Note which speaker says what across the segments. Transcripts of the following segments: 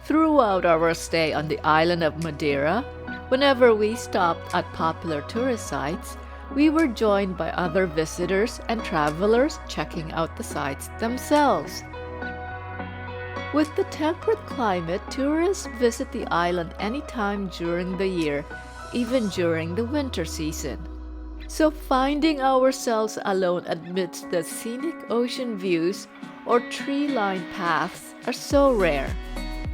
Speaker 1: Throughout our stay on the island of Madeira, whenever we stopped at popular tourist sites, we were joined by other visitors and travelers checking out the sites themselves. With the temperate climate, tourists visit the island anytime during the year, even during the winter season. So finding ourselves alone amidst the scenic ocean views or tree-lined paths are so rare.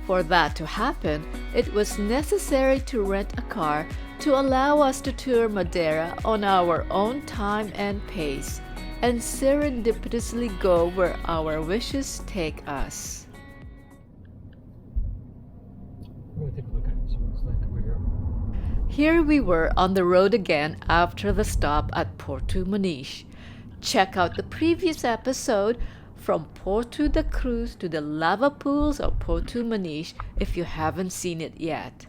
Speaker 1: For that to happen, it was necessary to rent a car to allow us to tour Madeira on our own time and pace, and serendipitously go where our wishes take us.
Speaker 2: Take a look at it. So it's like we're here.
Speaker 1: Here we were on the road again after the stop at Porto Moniz. Check out the previous episode from Porto da Cruz to the lava pools of Porto Moniz if you haven't seen it yet.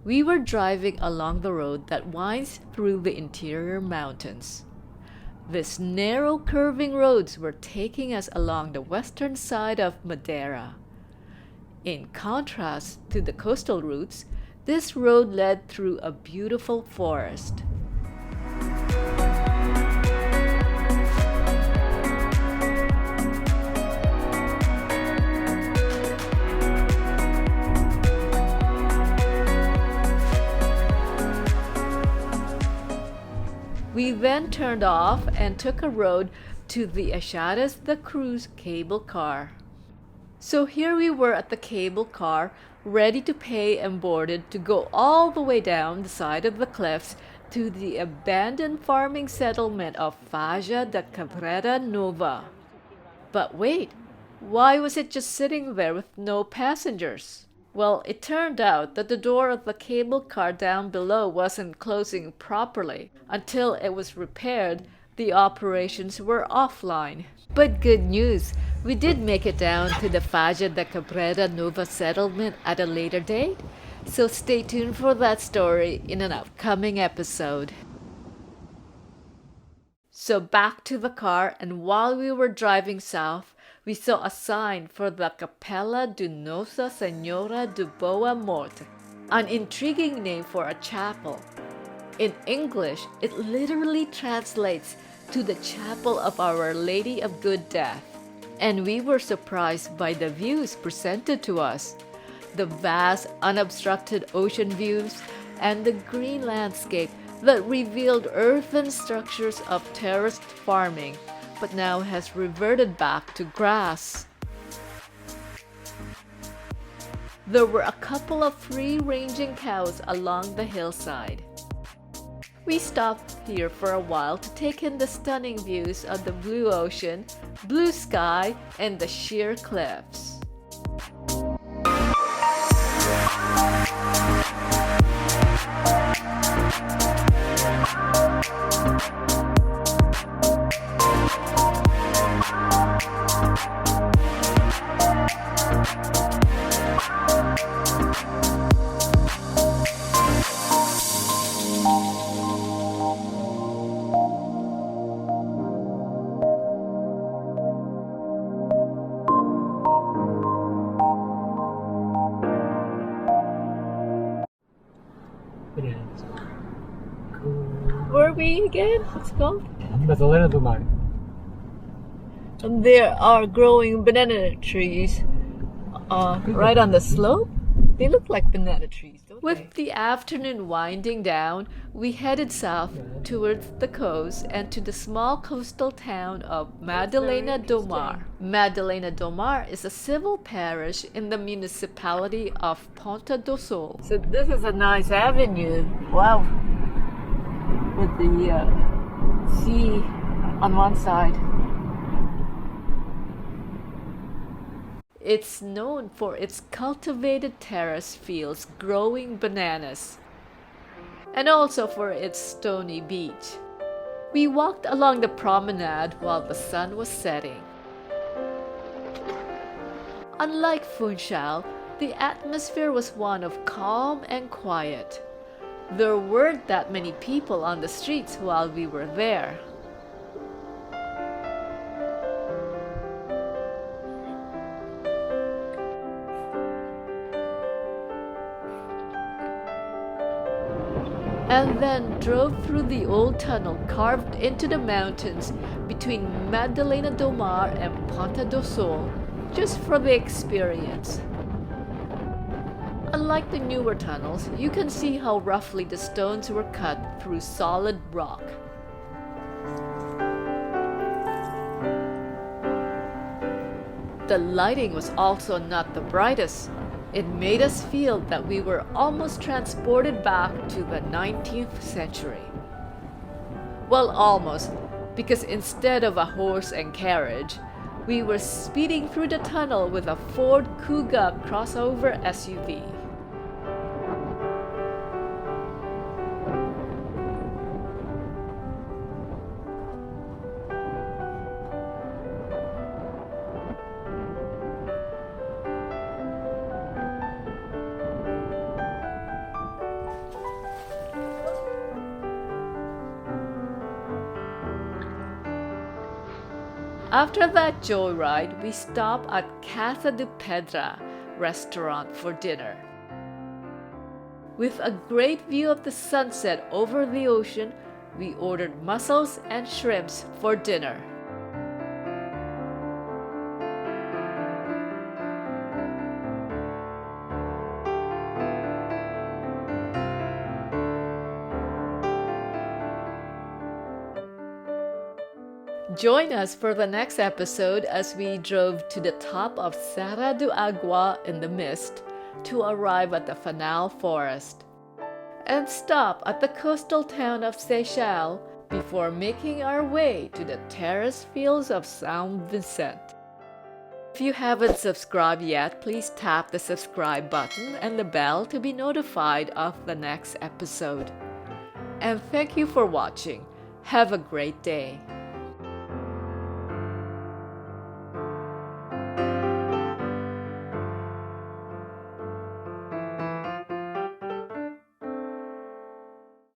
Speaker 1: We were driving along the road that winds through the interior mountains. These narrow curving roads were taking us along the western side of Madeira. In contrast to the coastal routes, this road led through a beautiful forest. We then turned off and took a road to the Achadas the Cruz cable car. So here we were at the cable car, ready to pay and boarded to go all the way down the side of the cliffs to the abandoned farming settlement of Faja da Cabrera Nova. But wait, why was it just sitting there with no passengers? Well, it turned out that the door of the cable car down below wasn't closing properly. Until it was repaired, the operations were offline. But good news, we did make it down to the Faja da Cabrera Nova settlement at a later date, so stay tuned for that story in an upcoming episode. So back to the car, and while we were driving south, we saw a sign for the Capela de Nossa Senhora da Boa Morte, an intriguing name for a chapel. In English, it literally translates to the Chapel of Our Lady of Good Death, and we were surprised by the views presented to us. The vast, unobstructed ocean views and the green landscape that revealed earthen structures of terraced farming, but now has reverted back to grass. There were a couple of free-ranging cows along the hillside. We stopped here for a while to take in the stunning views of the blue ocean, blue sky, and the sheer cliffs.
Speaker 2: Bananas.
Speaker 1: Where are we again? What's it called?
Speaker 2: Madalena do Mar.
Speaker 1: And there are growing banana trees right on the slope. They look like banana trees, don't they? With the afternoon winding down, we headed south towards the coast and to the small coastal town of Madalena do Mar. Madalena do Mar is a civil parish in the municipality of Ponta do Sul. So this is a nice avenue. Wow. With the sea on one side. It's known for its cultivated terrace fields growing bananas, and also for its stony beach. We walked along the promenade while the sun was setting. Unlike Funchal, the atmosphere was one of calm and quiet. There weren't that many people on the streets while we were there. and then drove through the old tunnel carved into the mountains between Madalena do Mar and Ponta do Sol, just for the experience. Unlike the newer tunnels, you can see how roughly the stones were cut through solid rock. The lighting was also not the brightest. It made us feel that we were almost transported back to the 19th century. Well, almost, because instead of a horse and carriage, we were speeding through the tunnel with a Ford Kuga crossover SUV. After that joyride, we stopped at Casa de Pedra restaurant for dinner. With a great view of the sunset over the ocean, we ordered mussels and shrimps for dinner. Join us for the next episode as we drove to the top of Serra do Água in the mist to arrive at the Fanal forest, and stop at the coastal town of Seixal before making our way to the terrace fields of São Vicente. If you haven't subscribed yet, please tap the subscribe button and the bell to be notified of the next episode. And thank you for watching. Have a great day.